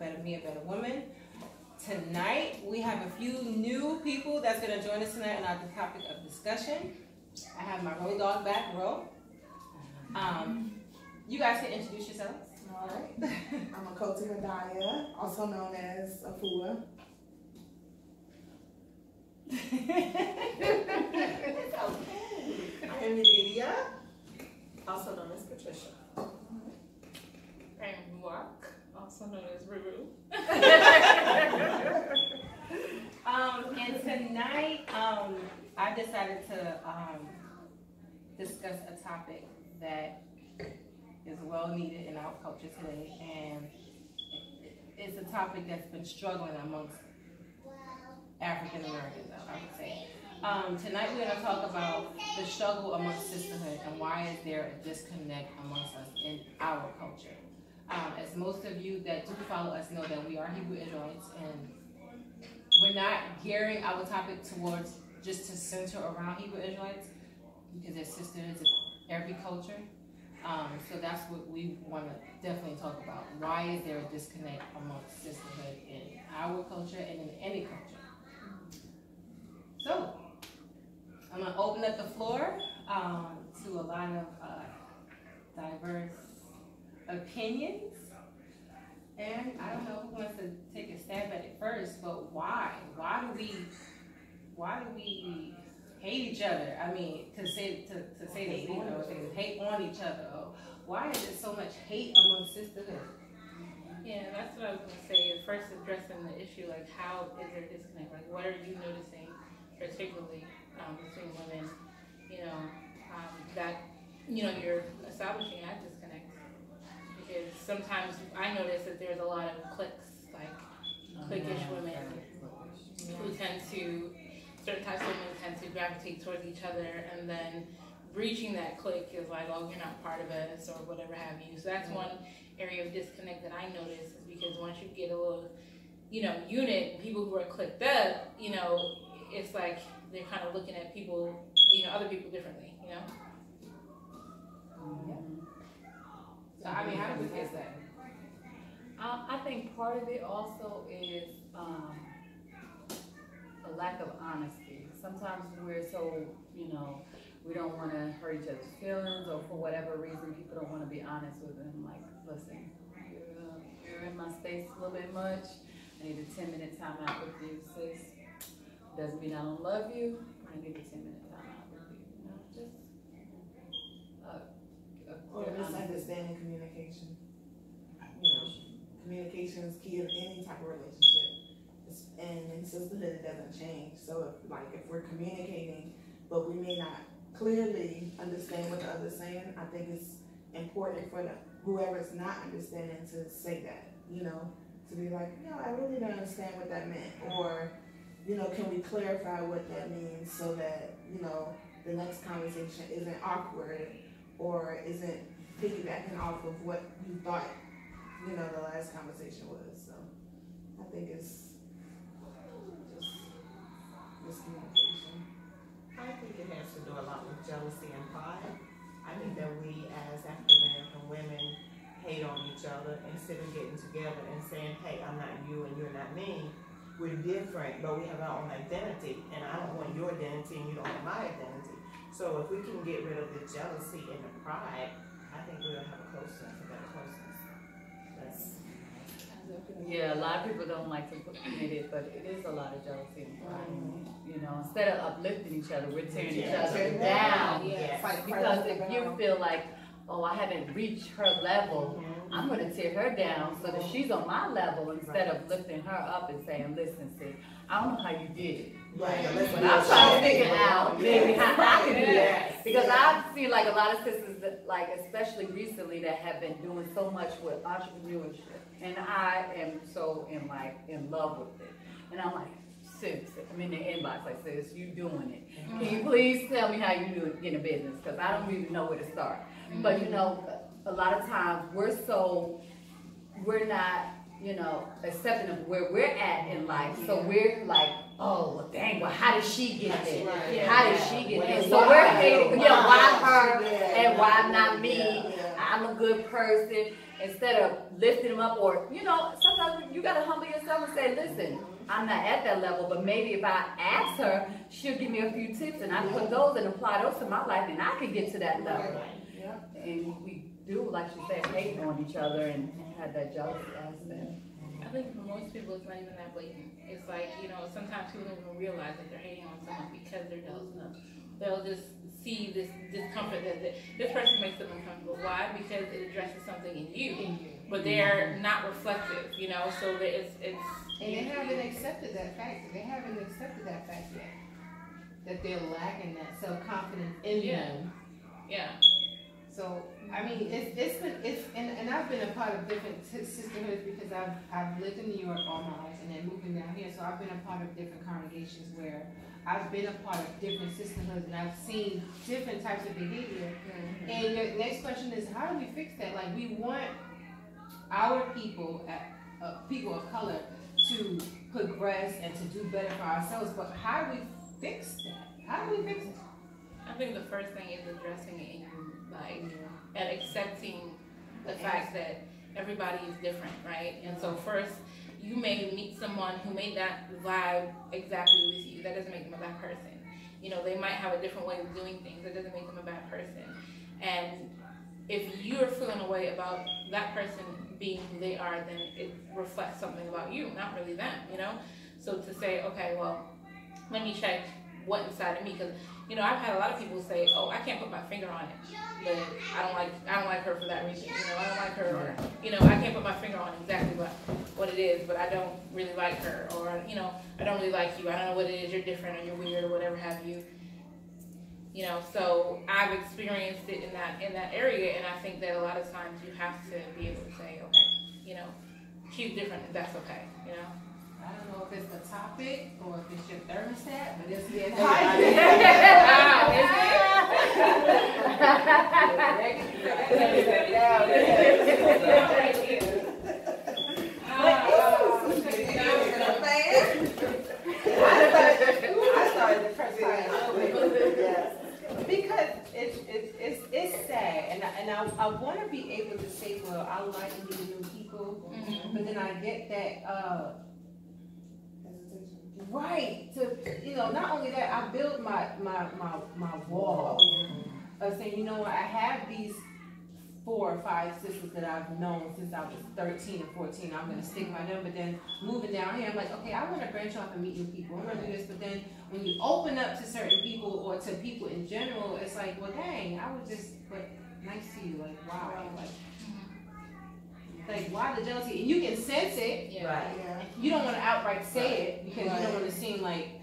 better me, a better woman. Tonight, we have a few new people that's going to join us tonight on our topic of discussion. I have my road dog back, Ro. You guys can introduce yourselves. All right. I'm Akoti Medaya, also known as Afua. It's okay. I am Yedidia, also known as Patricia. I am Mark, also known as Ruru. And tonight, I decided to discuss a topic that is well needed in our culture today, and it's a topic that's been struggling amongst African Americans, I would say. Tonight we're going to talk about the struggle amongst sisterhood and why is there a disconnect amongst us in our culture. As most of you that do follow us know that we are Hebrew Israelites, and we're not gearing our topic towards just to center around Hebrew Israelites because there's sisterhoods in every culture. So that's what we want to definitely talk about. Why is there a disconnect amongst sisterhood in our culture and in any culture? So I'm going to open up the floor to a lot of diverse opinions. And I don't know who wants to take a stab at it first, but why? Why do we hate each other? I mean, to say that, you know, hate on each other. Oh, why is there so much hate among sisterhood? Yeah, that's what I was going to say. Is first addressing the issue, like how is there a disconnect? Like what are you noticing, particularly between women? You know, that you're establishing that disconnect. Because sometimes I notice that there's a lot of cliques, like cliquish women who tend to, certain types of women tend to gravitate towards each other, and then breaching that clique is like, oh, you're not part of us or whatever have you. So that's one area of disconnect that I notice, is because once you get a little, unit, people who are clicked up, it's like they're kind of looking at people, other people differently, So, I mean, how do we fix that? I think part of it also is a lack of honesty. Sometimes we're so, we don't want to hurt each other's feelings, or for whatever reason, people don't want to be honest with them. Like, listen, you're in my space a little bit much. I need a 10-minute time out with you, sis. Doesn't mean I don't love you. I need a 10-minute time out with you. Or misunderstanding communication. Communication is key in any type of relationship. And in sisterhood, it doesn't change. So if we're communicating, but we may not clearly understand what the other's saying, I think it's important for whoever's not understanding to say that, to be like, I really don't understand what that meant. Or, can we clarify what that means so that, the next conversation isn't awkward or isn't piggybacking off of what you thought, the last conversation was. So I think it's just miscommunication. I think it has to do a lot with jealousy and pride. I think that we as African American women hate on each other instead of getting together and saying, hey, I'm not you and you're not me. We're different, but we have our own identity, and I don't want your identity and you don't have my identity. So if we can get rid of the jealousy and the pride, I think we'll have a better closeness. Yeah, a lot of people don't like to admit it, but it is a lot of jealousy and pride. Instead of uplifting each other, we're tearing each other down. Yes. Because if you feel like, oh, I haven't reached her level, I'm going to tear her down so that she's on my level, instead of lifting her up and saying, listen, sis, I don't know how you did it. Right. But I'm trying to figure out maybe how I can do that. Because I've seen like a lot of sisters that, like, especially recently, that have been doing so much with entrepreneurship. And I am so in love with it. And I'm like, sis, I'm in the inbox, like, sis, you doing it. Can you please tell me how you do it in a business? Because I don't even know where to start. But a lot of times we're not, accepting of where we're at in life. So we're like, oh, well, dang, well, how did she get there? Right. How did she get there? So we're hating, why her and why not me? I I'm a good person, instead of lifting them up, or, you know, sometimes you gotta humble yourself and say, listen, I'm not at that level, but maybe if I ask her, she'll give me a few tips, and I put those and apply those to my life, and I can get to that level. And we do, like she said, hate on each other and have that jealousy aspect. I think for most people, it's not even that blatant. It's like, you know, sometimes people don't even realize that they're hating on someone because they're jealous enough. They'll just see this discomfort that this person makes them uncomfortable. Why? Because it addresses something in you, but they're not reflective, you know. So that it's And they haven't accepted that fact. They haven't accepted that fact yet. That they're lacking that self-confidence in them. yeah. So I mean, and I've been a part of different sisterhoods because I've lived in New York all my life and then moving down here. So I've been a part of different congregations where I've been a part of different sisterhoods and I've seen different types of behavior. Mm-hmm. And the next question is, how do we fix that? Like, we want our people, people of color, to progress and to do better for ourselves, but how do we fix that? How do we fix it? I think the first thing is addressing it in you, like, and accepting the fact that everybody is different, right? And so first, you may meet someone who may not vibe exactly with you. That doesn't make them a bad person. You know, they might have a different way of doing things. That doesn't make them a bad person. And if you're feeling a way about that person being who they are, then it reflects something about you, not really them, you know? So to say, okay, well, let me check what inside of me, because, you know, I've had a lot of people say, oh, I can't put my finger on it, but I don't like her for that reason, you know, I don't like her, or, you know, I can't put my finger on exactly what it is, but I don't really like her, or, you know, I don't really like you, I don't know what it is, you're different, or you're weird, or whatever have you. You know, so I've experienced it in that area, and I think that a lot of times you have to be able to say, okay, you know, she's different, and that's okay, you know. I don't know if it's the topic or if it's your thermostat, but it's getting I started the first because it's sad, and I want to be able to say, well, I like meeting new people, but then I get that right to, you know, not only that, I build my wall of saying, you know what, I have these 4 or 5 sisters that I've known since I was 13 or 14. I'm going to stick by them, but then moving down here, I'm like, okay, I want to branch off and meet new people. I'm going to do this, but then when you open up to certain people or to people in general, it's like, well, dang, I was just, but nice to you, like, wow, like why the jealousy? And you can sense it. Yeah. Right. Yeah. You don't want to outright say it because you don't want to seem like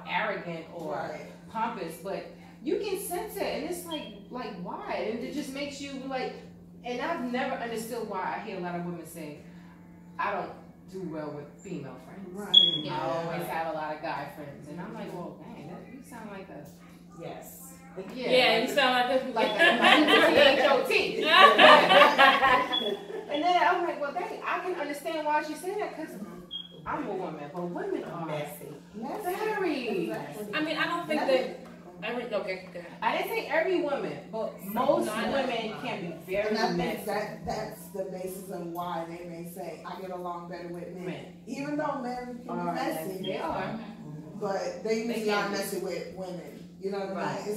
arrogant or pompous, but you can sense it, and it's like why? And it just makes you like. And I've never understood why I hear a lot of women say, "I don't do well with female friends. Right. Yeah. I always have a lot of guy friends," and I'm like, "Well, dang, you sound like a Yes. Yeah, you sound like a H-O-T." And then I'm like, well, dang, I can understand why she said that because I'm a woman, but women are Messy. very. I mean, I don't think that every, okay, go ahead. I didn't say every woman, but most women can be very And I messy. think that's the basis of why they may say, I get along better with men. Even though men can be messy, They are. but they usually can aren't be. messy with women. You know what I Right. mean?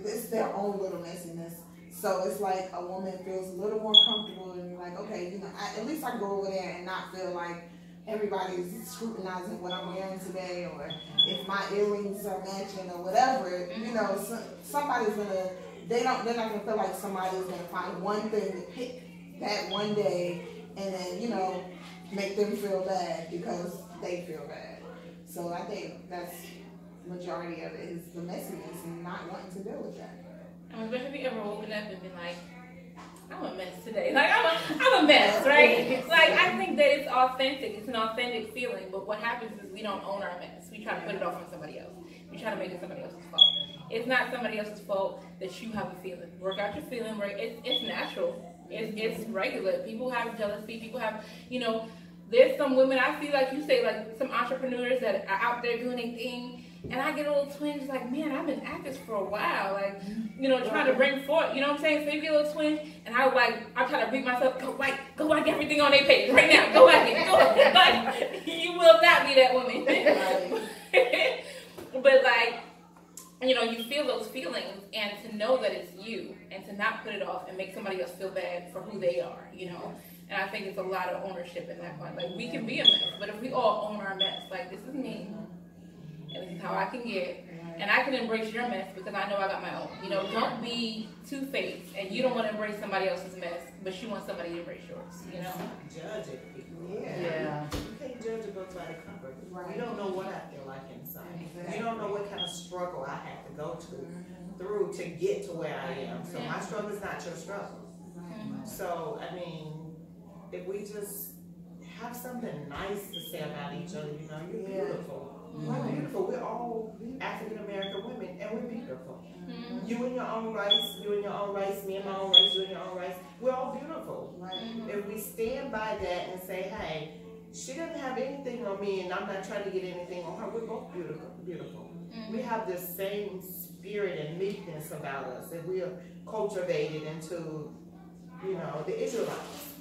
It's their own little messiness. So it's like a woman feels a little more comfortable and you're like, okay, you know, at least I can go over there and not feel like everybody's scrutinizing what I'm wearing today, or if my earrings are matching or whatever. You know, somebody's gonna, they're not gonna feel like somebody's gonna find one thing to pick that one day and then, you know, make them feel bad because they feel bad. So I think that's majority of it is the messiness and not wanting to deal with that. I mean, but have you ever woken up and been like, I'm a mess today. Like, I'm a mess, right? Like, I think that it's authentic. It's an authentic feeling. But what happens is we don't own our mess. We try to put it off on somebody else. We try to make it somebody else's fault. It's not somebody else's fault that you have a feeling. Work out your feeling. Right? It's natural. It's regular. People have jealousy. People have, you know, there's some women I see, like you say, like some entrepreneurs that are out there doing their thing. and I get a little twinge, like, man, I've been at this for a while, like, you know, trying to bring forth, you know what I'm saying? So you get a little twinge, and I try to beat myself, go like everything on their page right now, go like it, like, you will not be that woman. But like, you know, you feel those feelings, and to know that it's you, and to not put it off and make somebody else feel bad for who they are, you know. And I think it's a lot of ownership in that point. Like, we can be a mess, but if we all own our mess, like, this is me, and this is how I can get, and I can embrace your mess because I know I got my own. You know, don't be two-faced, and you don't want to embrace somebody else's mess, but you want somebody to embrace yours, you know? Judge it. Yeah. You can't judge a book by the cover. Right. You don't know what I feel like inside. You don't know what kind of struggle I had to go through to get to where I am. So my struggle is not your struggle. So, I mean, if we just have something nice to say about each other, you know, you're beautiful. We're beautiful. We're all African American women, and we're beautiful. You in your own race, you in your own race, me in my own race, you in your own race. We're all beautiful. If we stand by that and say, hey, she doesn't have anything on me, and I'm not trying to get anything on her, we're both beautiful. We have the same spirit and meekness about us that we are cultivated into, you know, the Israelites.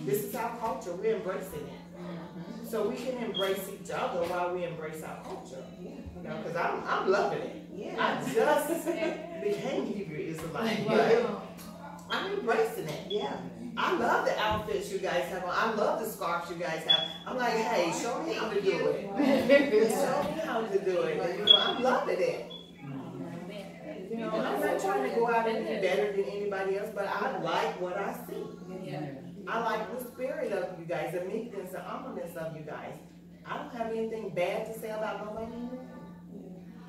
This is our culture. We're embracing it. So we can embrace each other while we embrace our culture. You know, because I'm loving it. I just became Hebrew Israelite. But I'm embracing it. I love the outfits you guys have on. I love the scarves you guys have. I'm like, hey, show me how to do it. Show me how to do it. And, you know, I'm loving it. You know, I'm not trying to go out and be better than anybody else, but I like what I see. I like the spirit of you guys, the meekness, the humbleness of you guys. I don't have anything bad to say about nobody.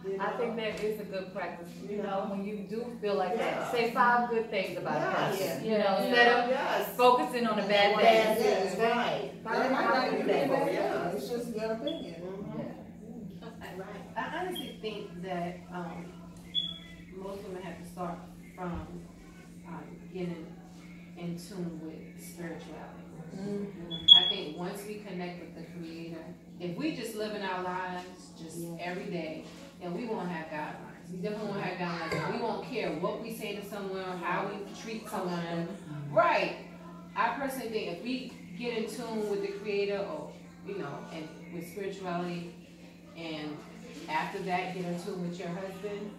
You know? I think that is a good practice, you know, when you do feel like that. Say 5 good things about it. You know, instead of focusing on the bad things. Right. That might not be bad. It's just your opinion. I honestly think that most women have to start from getting in tune with spirituality. I think once we connect with the Creator, if we just live in our lives just every day, then we won't have guidelines. We definitely won't have guidelines. We won't care what we say to someone, how we treat someone. Right. I personally think if we get in tune with the Creator, or you know, and with spirituality, and after that get in tune with your husband,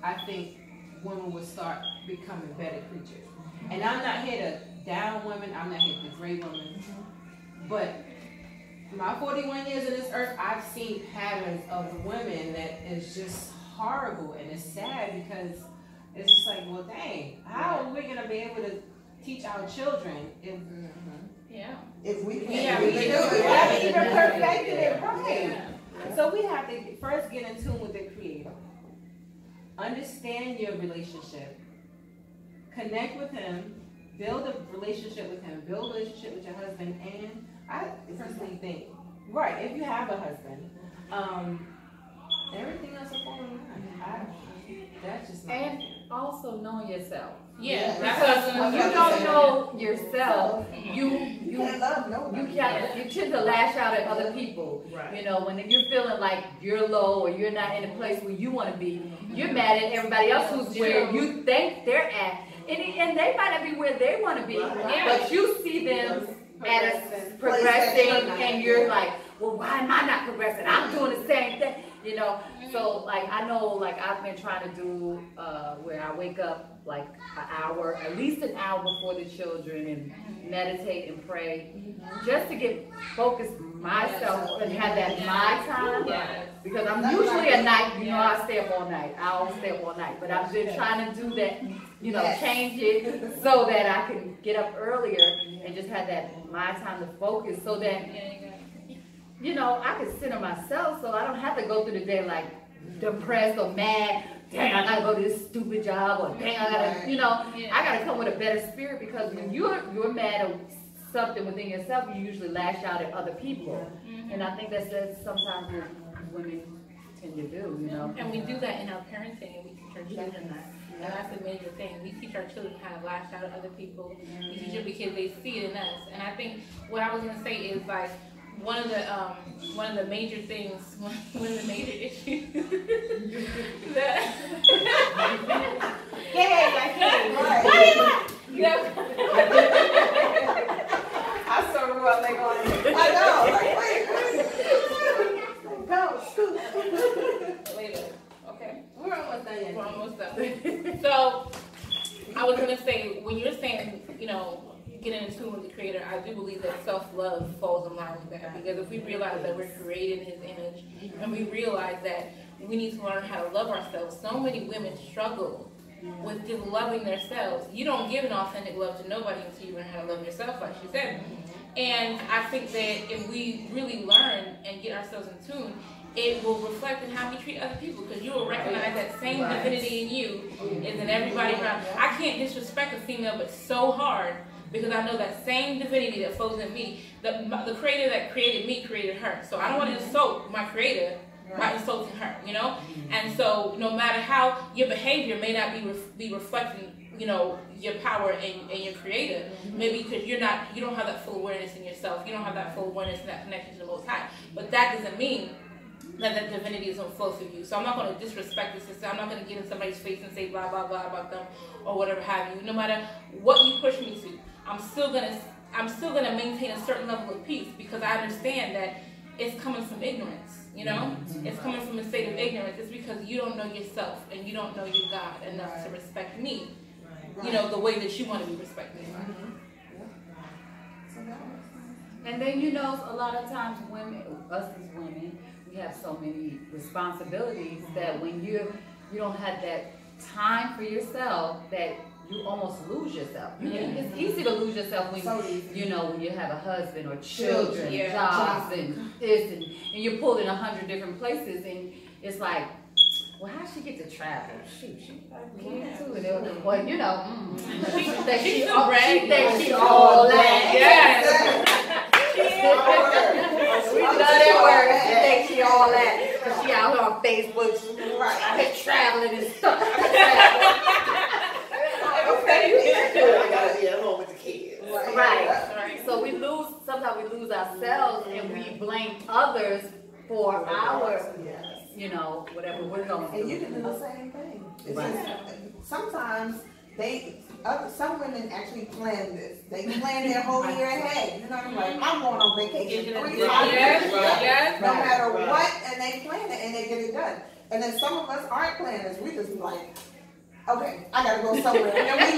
I think women will start becoming better creatures. And I'm not here to down women, I'm not here to degrade women, but my 41 years in this earth, I've seen patterns of women that is just horrible, and it's sad because it's just like, well, dang, how are we gonna be able to teach our children if If we we can't haven't really even do it. perfected it, right? So we have to first get in tune with the Creator, understand your relationship, connect with Him, build a relationship with Him, build a relationship with your husband, and I personally think, right, if you have a husband, everything else will fall in line. That's just not. And also knowing yourself. Yeah, Because when you don't know yourself, you can't love nobody. you tend to lash out at other people. Right. You know, when you're feeling like you're low or you're not in a place where you want to be, you're mad at everybody else who's where you think they're at. And they might not be where they want to be, but you see them at progressing, and you're like, well, why am I not progressing? I'm doing the same thing, you know. So like I know, like I've been trying to do where I wake up like at least an hour before the children, and meditate and pray, just to get focused myself and have that my time. Because I'm usually a night, you know, I stay up all night. I always stay up all night, but I've been trying to do that, you know, change it so that I can get up earlier and just have that my time to focus, so that, you know, I can center myself, so I don't have to go through the day like depressed or mad. Dang, I gotta go to this stupid job, or dang, I gotta, you know, I gotta come with a better spirit, because when you're mad at something within yourself, you usually lash out at other people, and I think that's sometimes what women tend to do, you know. And we do that in our parenting, and we teach our children that. And that's a major thing. We teach our children how to lash out at other people. We teach them because they see it in us. And I think what I was gonna say is, like, one of the major things, one of the major issues that I saw her while they going. I know, like, wait. Go, scoot. later. Okay. We're almost done yet. We're almost done. So, I was gonna say, when you're saying, getting in tune with the Creator, I do believe that self-love falls in line with that. Because if we realize that we're created in His image, and we realize that we need to learn how to love ourselves, so many women struggle with just loving themselves. You don't give an authentic love to nobody until you learn how to love yourself, like she said. And I think that if we really learn and get ourselves in tune, it will reflect in how we treat other people, because you will recognize that same divinity in you is in everybody around. I can't disrespect a female, but so hard, because I know that same divinity that flows in me, the Creator that created me created her. So I don't want to insult my Creator by insulting her, And so no matter how your behavior may not be reflecting, your power and your Creator, maybe because you don't have that full awareness in yourself, you don't have that full awareness and that connection to the Most High. But that doesn't mean that the divinity is going to flow through you. So I'm not going to disrespect the sister. I'm not going to get in somebody's face and say blah, blah, blah about them or whatever have you. No matter what you push me to, I'm still gonna maintain a certain level of peace, because I understand that it's coming from ignorance, It's coming from a state of ignorance. It's because you don't know yourself and you don't know your God enough to respect me, the way that you want to be respected. And then, a lot of times us as women, we have so many responsibilities that when you don't have that time for yourself, that you almost lose yourself. It's easy to lose yourself when when you have a husband or children, jobs, and this, and you're pulled in 100 different places, and it's like, well, how'd she get to travel? Shoot, she probably can too. Well, she thinks she all that. Yes. We love that word. She thinks she all that. She out here on Facebook, traveling and stuff. I gotta be at home with the kids. Right. So sometimes we lose ourselves, and we blame others for our, whatever we're going through. And you can do the same thing. It's just, sometimes some women actually plan this. They plan their whole year ahead. I'm going on vacation 3 times. No matter what, and they plan it and they get it done. And then some of us aren't planners. We just be like, okay, I gotta go somewhere. And then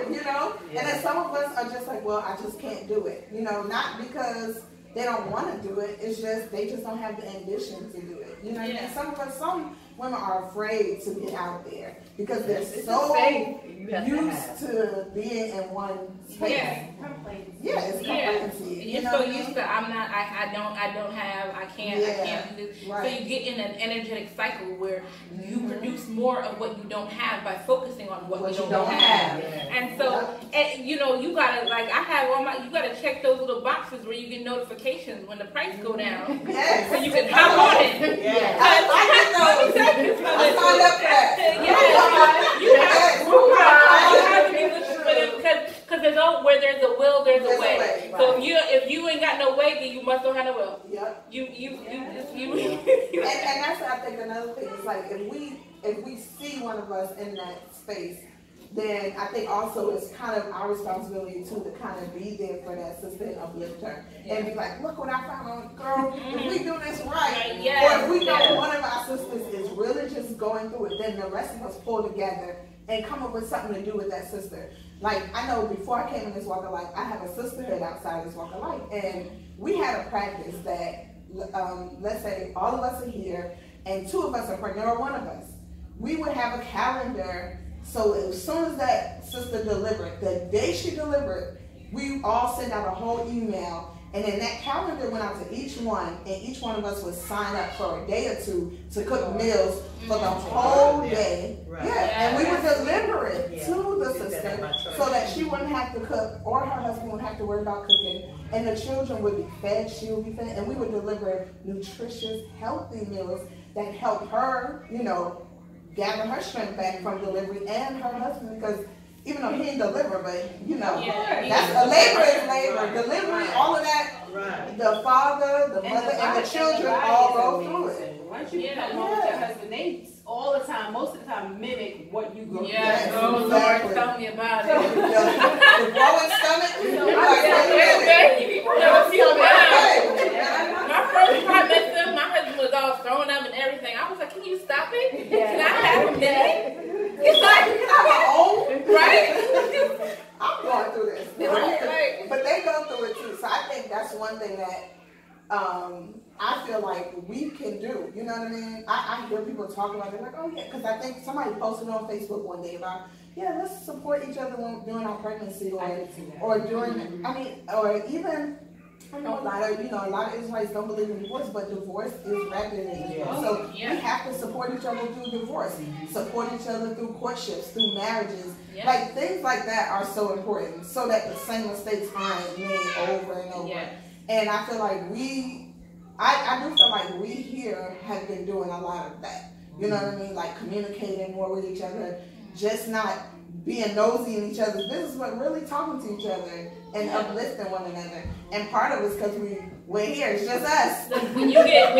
we go, And then some of us are just like, well, I just can't do it. Not because they don't want to do it. It's just, they just don't have the ambition to do it. And some women are afraid to get out there because they're so used to being in one space. It's complacency. You're so used to, I can't do this. So you get in an energetic cycle where you produce more of what you don't have by focusing on what you don't have. And so, you gotta, you gotta check those little boxes where you get notifications when the price go down. So you can hop on it. I signed up for that. Because where there's a will, there's a way. So if you ain't got no way, then you must don't have no will. Yep. And that's I think another thing is like if we see one of us in that space, then I think also it's kind of our responsibility too to kind of be there for that sister and uplift her and be like, look what I found, girl. If we do this right, or if we know one of our sisters is really just going through it, then the rest of us pull together and come up with something to do with that sister. Like I know before I came in this walk of life, I have a sisterhood outside this walk of life, and we had a practice that let's say all of us are here and 2 of us are pregnant or 1 of us. We would have a calendar. So as soon as that sister delivered, the day she delivered, we all sent out a whole email, and then that calendar went out to each one, and each one of us would sign up for a day or 2 to cook meals for the whole day. And we would deliver it to the sister so that she wouldn't have to cook, or her husband wouldn't have to worry about cooking, and the children would be fed, she would be fed, and we would deliver nutritious, healthy meals that help her, gather her strength back from delivery, and her husband, because even though he didn't deliver, but that's a labor is labor. Delivery, all of that, Right. the father, the mother, and the children all go through it. Once you become home with your husband, they all the time, most of the time, mimic what you go through. Yeah, Yes, oh exactly. Lord, tell me about it. The growing stomach, You know, you're like, wait a minute. Baby, never feel bad. Hey, My first trimester, my husband was all thrown up and everything. I was like, can you stop it? Can I have a minute? He's like, you can have my own. right? I'm going through this. Right. But they go through it too. So I think that's one thing that I feel like we can do. You know what I mean? I hear people talk about it like, oh yeah, because I think somebody posted on Facebook one day about, yeah, let's support each other during our pregnancy or during, I mean, or even, I know a lot of Israelites don't believe in divorce, but divorce is rapid in Israel. So we have to support each other through divorce, support each other through courtships, through marriages. Yeah. Like things like that are so important so that the same mistakes aren't made over and over. Yeah. And I feel like I do feel like we here have been doing a lot of that. You know what I mean? Like communicating more with each other, just not being nosy in each other's business, but really talking to each other and uplifting one another. And part of it is because we're here, it's just us. When you get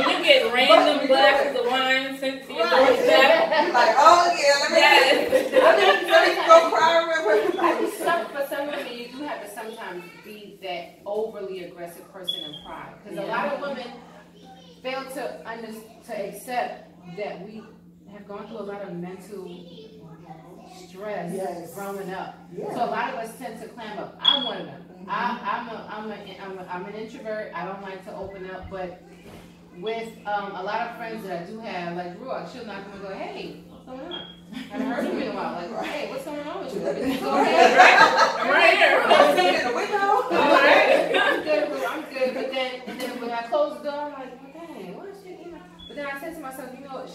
random glasses of wine sent to your doorstep, Like, oh yeah, let me go cry over. I think for some women, you do have to sometimes be that overly aggressive person in pride. Because a lot of women fail to accept that we have gone through a lot of mental stress growing up. Yeah. So a lot of us tend to clam up. I'm one of them. I'm an introvert. I don't like to open up, but with a lot of friends that I do have, like Ruach, she'll knock them and go, hey, what's going on? I haven't heard from you in a while. Like, hey, what's going on with you? Everything's okay? I'm right here. I'm sitting in the window. I'm good. But then when I close the door, I'm like, well, dang, what is she? You know? But then I said to myself, you know,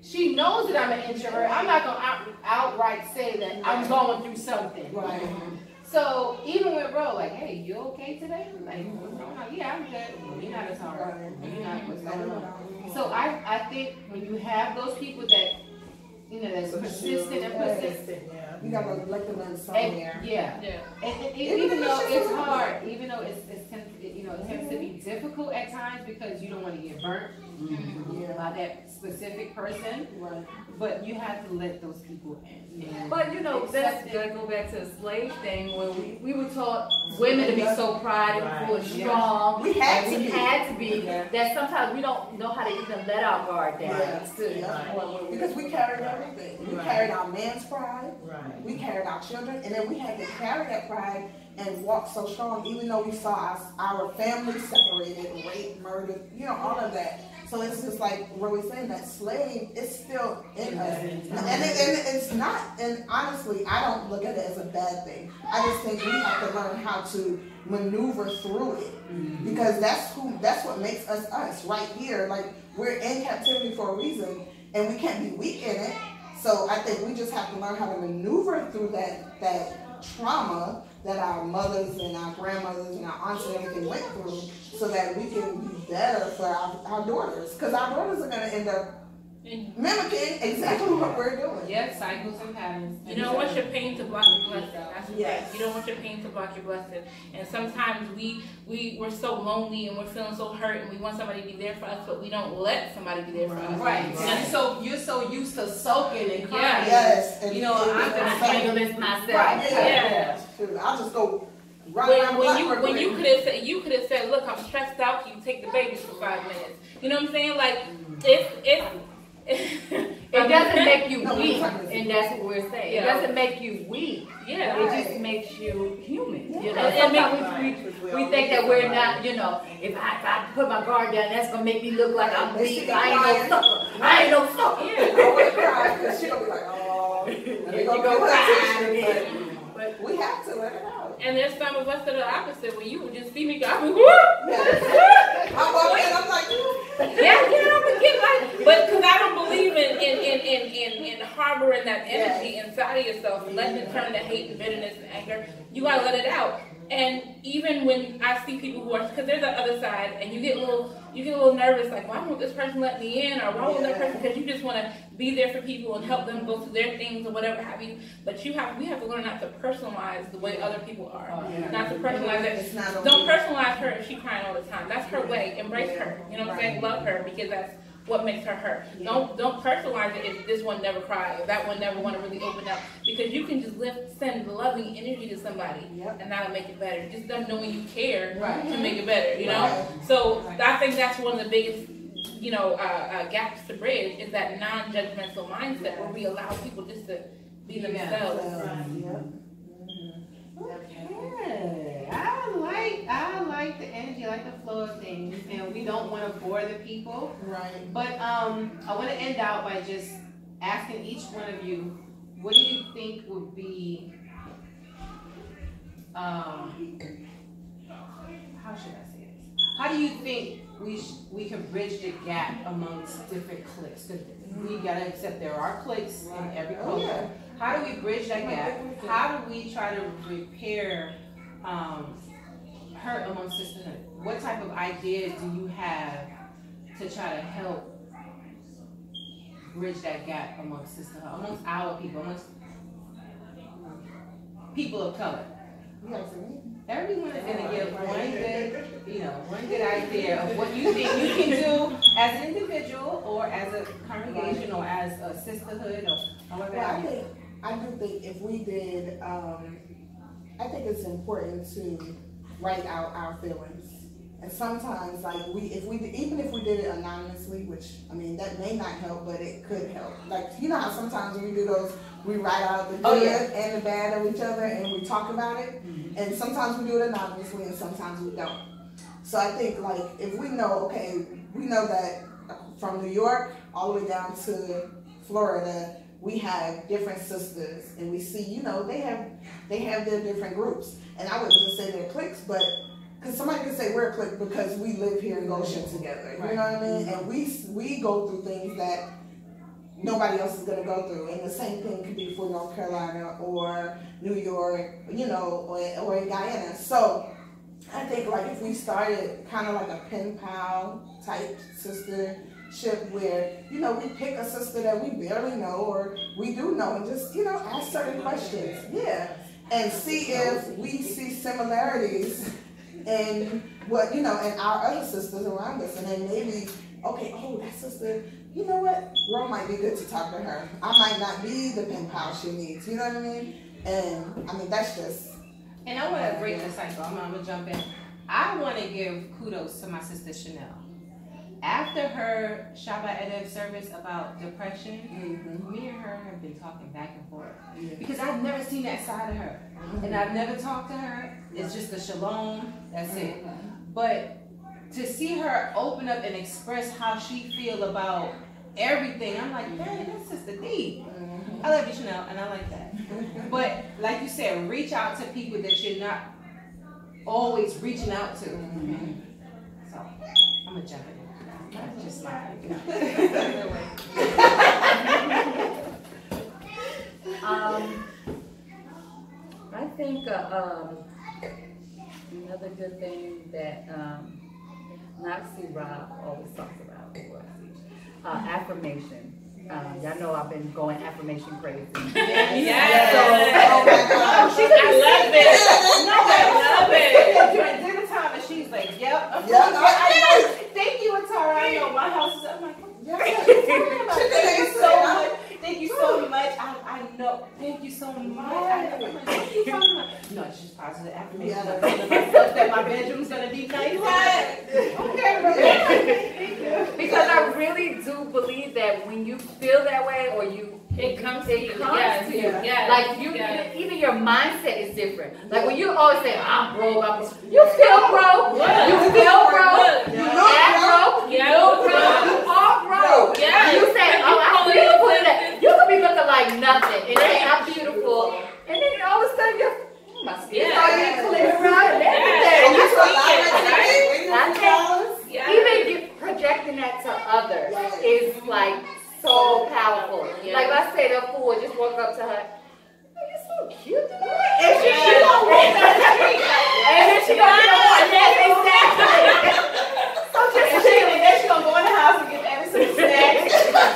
she knows that I'm an introvert. I'm not gonna outright say that I'm going through something. Right. So even with Ro, like, hey, you okay today? Like, yeah, I'm good. Well, you're not as hard. You're not what's going on. So I think when you have those people that, you know, that's persistent and persistent. You gotta let them in somewhere. Yeah. And even though it's hard, even though it tends to be difficult at times because you don't want to get burnt by that specific person. Right. But you have to let those people in. Yeah. But you know, that's gotta go back to the slave thing when we were taught women to be so prideful and strong. We had to be. That sometimes we don't know how to even let our guard down. Because we carried everything. We carried our man's pride. Right. We carried our children, and then we had to carry that pride and walk so strong, even though we saw our family separated, raped, murdered, you know, all of that. So it's just like Roy's saying, that slave is still in us. And it's not, and honestly, I don't look at it as a bad thing. I just think we have to learn how to maneuver through it. Because that's what makes us us right here. Like, we're in captivity for a reason, and we can't be weak in it. So I think we just have to learn how to maneuver through that trauma that our mothers and our grandmothers and our aunts and everything went through, so that we can be better for our daughters. Because our daughters are going to end up mimicking exactly what we're doing. Yep, cycles and patterns. You don't want your pain to block your blessing. That's the thing. You don't want your pain to block your blessing. And sometimes we're so lonely and we're feeling so hurt and we want somebody to be there for us, but we don't let somebody be there for us. Right. And so you're so used to soaking and crying. Yes. And you know, I'm gonna handle this myself. Right. Yeah. I'll just go right when you could have said, look, I'm stressed out, can you take the babies for 5 minutes? You know what I'm saying? Like it doesn't make you weak, and that's what we're saying. It doesn't make you weak. Yeah. It just makes you human. You know, sometimes we think that we're not, you know, if I put my guard down, that's gonna make me look like I'm weak. I ain't no sucker. I ain't no sucker. I want to cry because she'll be like, oh, let me go cry. But we have to let it out. And there's some of us that are the opposite, where you would just see me go, I'm I'm like, yeah, but because I don't believe in harboring that energy inside of yourself, letting it turn to hate and bitterness and anger. You gotta let it out. And even when I see people who are, because there's the other side, and you get a little nervous, like, why won't this person let me in, or why won't that person? Because you just want to be there for people and help them go through their things or whatever have you. But we have to learn not to personalize the way other people are, not to personalize it. Don't personalize her if she's crying all the time. That's her way. Embrace her. You know what I'm saying? Love her, because that's what makes her her. Don't personalize it if this one never cried, if that one never want to really open up, because you can just send loving energy to somebody, and that'll make it better. Just them knowing you care to make it better, you know. So I think that's one of the biggest, gaps to bridge, is that non-judgmental mindset where we allow people just to be themselves. Okay. I like the energy, I like the flow of things, and we don't want to bore the people. Right. But I want to end out by just asking each one of you, what do you think would be, how should I say this? How do you think we can bridge the gap amongst different cliques? Because we gotta accept there are cliques in every culture. How do we bridge that gap? How do we try to repair hurt among sisterhood? What type of ideas do you have to try to help bridge that gap amongst sisterhood, amongst our people, amongst people of color? Everyone is going to give one good idea of what you think you can do as an individual, or as a congregation, or as a sisterhood, or however. I do think if we did, I think it's important to write out our feelings. And sometimes, like, even if we did it anonymously, which, I mean, that may not help, but it could help. Like, you know how sometimes we do those, we write out the good and the bad of each other, and we talk about it. And sometimes we do it anonymously, and sometimes we don't. So I think, like, if we know, okay, we know that from New York all the way down to Florida, we have different sisters, and we see, they have their different groups. And I wouldn't just say they're cliques, but because somebody could say we're a clique because we live here in Goshen together. You know what I mean? And we go through things that nobody else is going to go through. And the same thing could be for North Carolina or New York, or in Guyana. So I think, like, if we started kind of like a pen pal type sistership where, we pick a sister that we barely know or we do know, and just, ask certain questions. And see if we see similarities in what, and our other sisters around us. And then maybe, okay, that sister, you know what? Ro might be good to talk to her. I might not be the pen pal she needs. You know what I mean? And I mean, that's just. And I want to break the cycle. I'm going to jump in. I want to give kudos to my sister Chanel. After her Shabbat Erev service about depression, me and her have been talking back and forth. Because I've never seen that side of her. And I've never talked to her. It's just a shalom. That's it. But to see her open up and express how she feels about everything, I'm like, man, that's Sister D. I love you, Chanel, and I like that. But like you said, reach out to people that you're not always reaching out to. So I'm gonna jump in. That's just my I think another good thing that Nazi Rob always talks about was affirmation. Y'all know I've been going affirmation crazy. Yes. So, oh my God. I love it. No, I love it. During dinner time, and she's like, yep. I know. Thank you, Atara. I know my house is. I'm like, thank you so much. Thank you so much. I know. Thank you so much. Thank you so much. No, it's just positive affirmation. That my bedroom's gonna be nice. Okay. Because I really do believe that when you feel that way, or it comes to you. Yes. Like even your mindset is different. Like when you always say, I'm broke, you feel broke. You feel broke. You act broke. You look broke. You are broke. You say, I feel good. You could be looking like nothing, and that's not beautiful. And then all of a sudden my skin started clear out and everything. Even projecting that to others is like so powerful. Like let's say the fool just walk up to her, you're so cute. And she don't walk down the street. And then she gonna get more. Yes, exactly. So just chill. And then she gonna go in the house and get every single snack,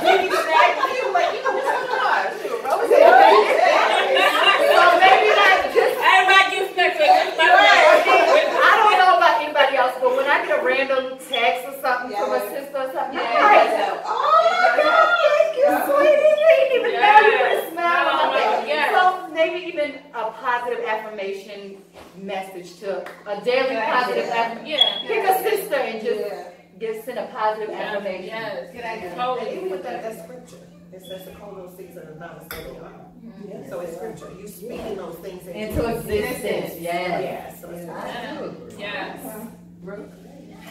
baby snack. And you like, you know what's going on? This nigga Rose. So maybe like just. Everybody gets snacks. I don't know about anybody else, but when I get a random text or something from a sister or something, I'm like, oh my God, thank you, sweetie. You didn't even know you put a smile on my face. So maybe even a positive affirmation message to a daily positive affirmation. Yeah. Pick a sister and just send a positive affirmation. Yes. And Totally. even with that scripture, it says the cold season is not a steady arm. So it's scripture. You speaking those things Into existence, yes. Yeah, so it's Yes.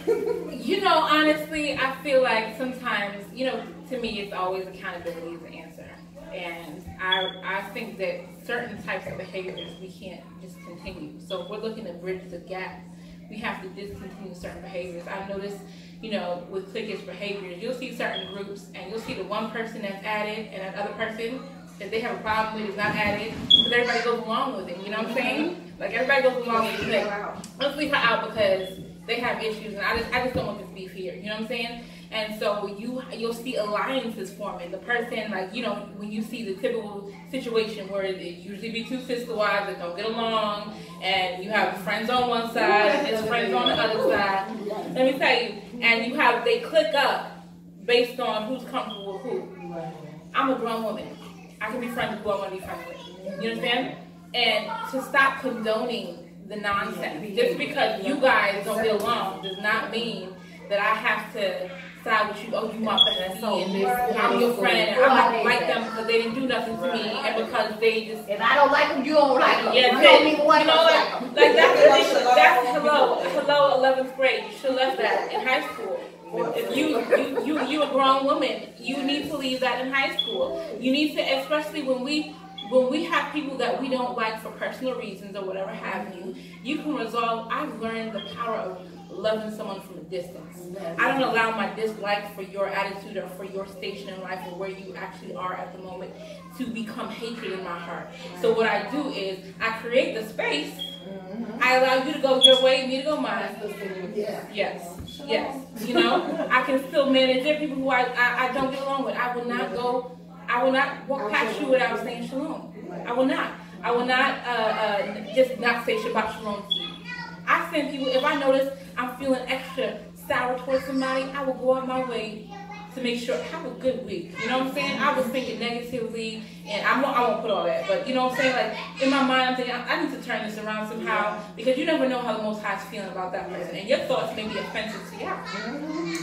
You know, honestly, I feel like sometimes, you know, to me, it's always accountability is the answer. And I think that certain types of behaviors we can't just continue. So if we're looking to bridge the gap, we have to discontinue certain behaviors. I've noticed, you know, with cliquish behaviors, you'll see certain groups and you'll see the one person that's added and that other person that they have a problem with is not added, but everybody goes along with it. You know what I'm saying? Like everybody goes along with it. Let's leave her out because they have issues, and I just don't want this beef here. You know what I'm saying? And so you'll see alliances forming. The person, like, you know, when you see the typical situation where it usually be two sister wives that don't get along, and you have friends on one side and there's friends on the other side. Let me tell you, and they click up based on who's comfortable with who. I'm a grown woman. I can be friends with who I want to be friends with. You understand? And to stop condoning the nonsense. Just because you guys don't get along does not mean that I have to side with you. Oh, you my bestie, and I'm your friend, and I'm not gonna like them because they didn't do nothing to me, and because they just. If I don't like them, you don't like them. Yeah, you don't even want to like them. Like that's hello 11th grade. You should have left that in high school. If you a grown woman, you need to leave that in high school. You need to, especially when we have people that we don't like for personal reasons or whatever have you, you can resolve. I've learned the power of loving someone from a distance. I don't allow my dislike for your attitude or for your station in life or where you actually are at the moment to become hatred in my heart. So what I do is I create the space. I allow you to go your way, me to go mine. Yes. You know, I can still manage it. People who I don't get along with, I will not walk past you without saying shalom. I will not just not say Shabbat Shalom to you. I send people, if I notice I'm feeling extra sour towards somebody, I will go out my way to make sure, have a good week. You know what I'm saying? I was thinking negatively, and I won't put all that, but you know what I'm saying? Like, in my mind, I'm thinking, I need to turn this around somehow, because you never know how the Most High is feeling about that person, and your thoughts may be offensive to you.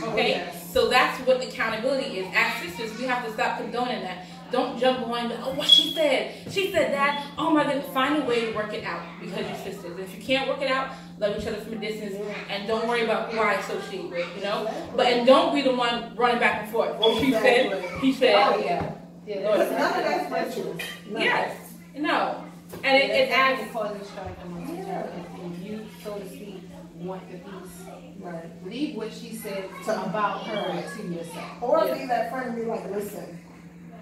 Okay? So that's what accountability is. As sisters, we have to stop condoning that. Don't jump on, oh, what she said that. Oh my goodness, find a way to work it out because you're sisters. If you can't work it out, love each other from a distance, and don't worry about who I associate with, you know? And don't be the one running back and forth. Oh, she said, he said. Oh, yeah. None of that's virtuous. Yes. No. And it adds. Causes strife amongst each other. If you, so to speak, want the peace, Right. leave what she said about her to yourself. Or be that friend and be like, listen,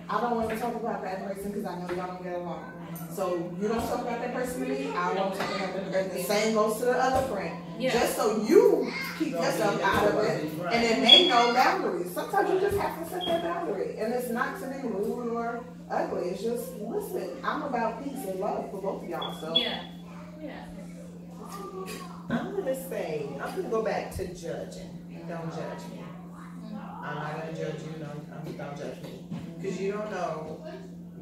I don't want to talk about that person because I know y'all don't get along. So you don't talk about that person to me, I won't talk about that person. The same goes to the other friend. Yeah. Just so you keep yourself out of it, and then they know boundaries. Sometimes you just have to set that boundary. And it's not to be rude or ugly. It's just, listen, I'm about peace and love for both of y'all. So Yeah. I'm gonna say, I'm gonna go back to judging. Don't judge me. I'm not gonna judge you. Don't judge me, because you don't know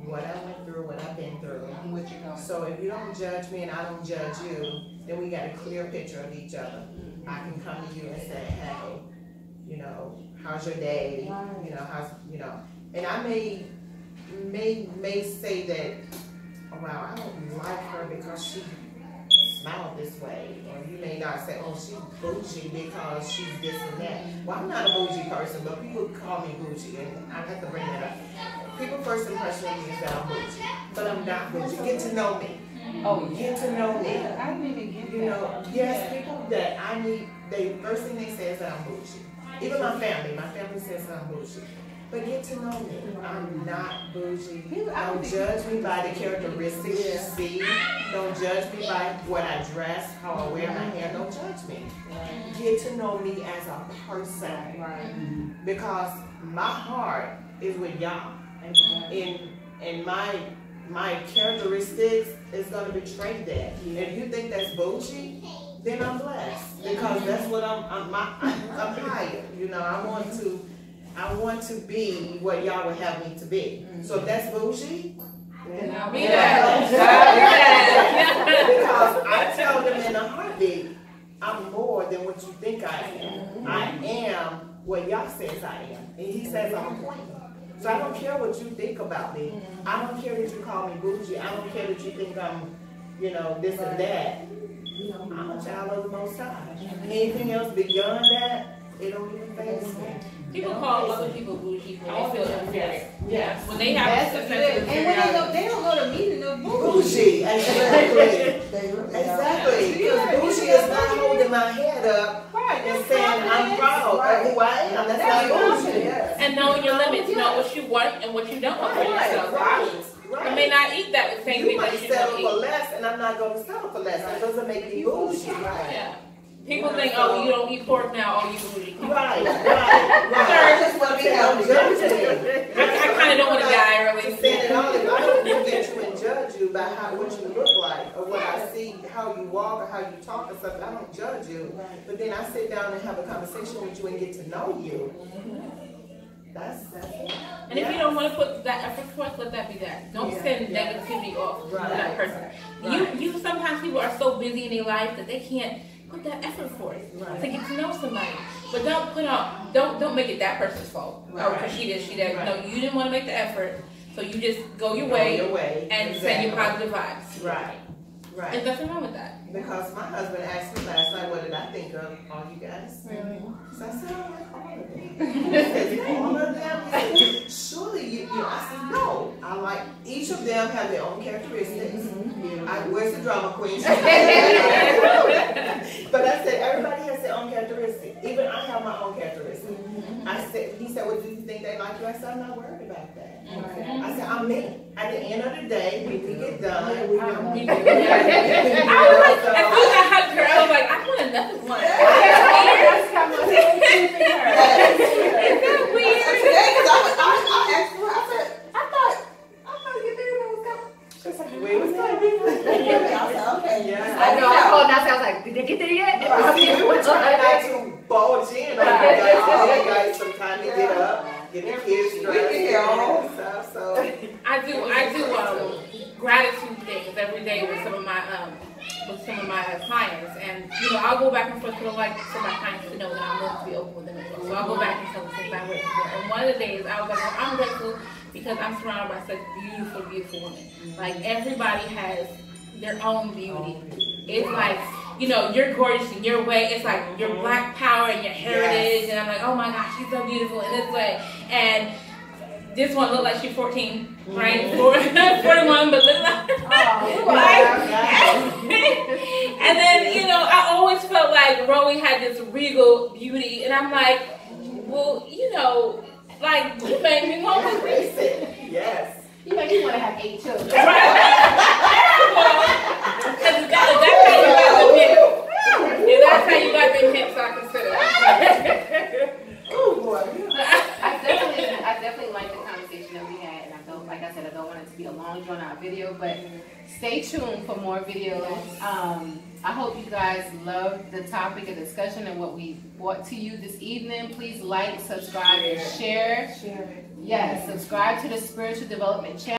what I went through, what I've been through. And what you're going. So if you don't judge me and I don't judge you, then we got a clear picture of each other. I can come to you and say, hey, you know, how's your day? You know, and I may say that, oh, wow, I don't like her because she smiled this way. Or you may not say, oh, she's bougie because she's this and that. Well, I'm not a bougie person, but people call me bougie, and I have to bring that up. People's first impression of me is that I'm bougie, but I'm not bougie. Get to know me. Oh, Get to know me. I didn't even get You know, yes, people that I need, the first thing they say is that I'm bougie. Even my family says that I'm bougie. But get to know me. I'm not bougie. I Don't judge me by the characteristics you see. Don't judge me by what I dress, how I wear my hair. Don't judge me. Get to know me as a person. Right. Because my heart is with y'all. And my characteristics is gonna betray that. If you think that's bougie, then I'm blessed. Because that's what I'm higher. You know, I want to be what y'all would have me to be. So if that's bougie, then I'll be that. Because I tell them in a heartbeat, I'm more than what you think I am. I am what y'all says I am. And he says I'm a queen. So I don't care what you think about me. I don't care that you call me bougie. I don't care that you think I'm, you know, this and that. I'm a child of the Most High. Anything else beyond that, it don't even faze me. People call other people bougie when they feel inferior. Yes. When they have a sense of And when they don't go to meeting the Bougie, exactly. Exactly. Because bougie is not holding my head up and saying I'm proud of who I am. That's not bougie. and knowing your limits, know what you want and what you don't want for yourself. I may not eat that same You thing that might you settle don't for eat. less, and I'm not going to settle for less. That doesn't make me bougie. Right. Yeah. People think, oh, you don't eat pork now, oh, you bougie. Right. Just want to be healthy. I kind of don't want to die early. Saying it all, if I don't look at you and judge you by what you look like, or what I see, how you walk, or how you talk, or something, I don't judge you. But then I sit down and have a conversation with you and get to know you. That's it. And if you don't want to put that effort forth, let that be that. Don't send negativity off to that person. You sometimes people are so busy in their life that they can't put that effort forth to get to know somebody. But don't make it that person's fault. Oh, because she did. No, you didn't want to make the effort, so you just go your way and send your positive vibes. Right. There's nothing wrong with that. Because my husband asked me last night, what did I think of all you guys? Really? So I said, I like all of them. He said, all of them? He said, surely you know. I said, no. I like, each of them have their own characteristics. Where's the drama queen? But I said, everybody has their own characteristics. Even I have my own characteristics. He said, well, do you think they like you? I said, I'm not worried about that. I said, I'm me. At the end of the day, when we get done, I was like, as soon as I hugged her, I was like, I want another one. Is that weird? Today, because I asked her, I said, I thought your baby was coming. She's like, we was coming. I said, okay. Yeah. I know, I called and I was like, did they get there yet? We were trying not to bulge in on you guys. All you guys some time to get up, get the kids dressed, and stuff. So I do gratitude things every day with some of my clients, and I'll go back and forth because I like for my clients to know that I'm willing to be open with them as well. So I'll go back and tell them things I went before. And one of the days I was like, well, I'm grateful because I'm surrounded by such beautiful, beautiful women. Like everybody has their own beauty. It's like, you're gorgeous in your way. It's like your black power and your heritage. And I'm like, oh my gosh, she's so beautiful in this way. And this one looked like she's 14, right? 41, but look like. And then, I always felt like Rowie had this regal beauty. And I'm like, well, like, you made me want to race it. yes. You make me want to have 8 children. That's how you got the hips, so I consider. Oh boy. I definitely like the conversation that we had, and I don't want it to be a long drawn out video, but stay tuned for more videos. I hope you guys loved the topic of discussion and what we brought to you this evening. Please like, subscribe, and share. Yes, subscribe to the Spiritual Development channel.